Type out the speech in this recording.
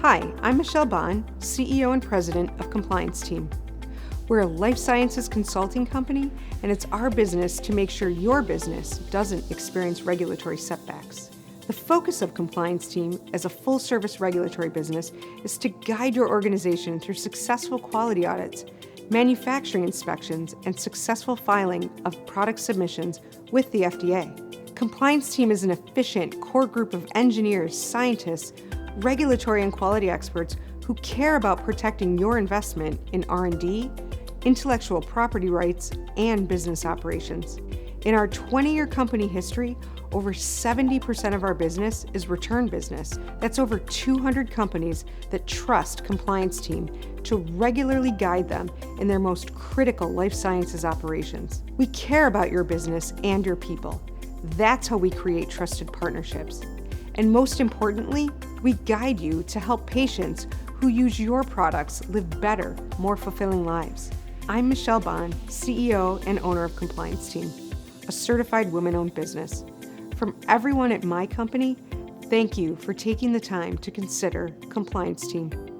Hi, I'm Michelle Bond, CEO and President of Compliance Team. We're a life sciences consulting company, and it's our business to make sure your business doesn't experience regulatory setbacks. The focus of Compliance Team as a full-service regulatory business is to guide your organization through successful quality audits, manufacturing inspections, and successful filing of product submissions with the FDA. Compliance Team is an efficient core group of engineers, scientists, regulatory and quality experts who care about protecting your investment in R&D, intellectual property rights, and business operations. In our 20-year company history, over 70% of our business is return business. That's over 200 companies that trust Compliance Team to regularly guide them in their most critical life sciences operations. We care about your business and your people. That's how we create trusted partnerships. And most importantly, we guide you to help patients who use your products live better, more fulfilling lives. I'm Michelle Bond, CEO and owner of Compliance Team, a certified women-owned business. From everyone at my company, thank you for taking the time to consider Compliance Team.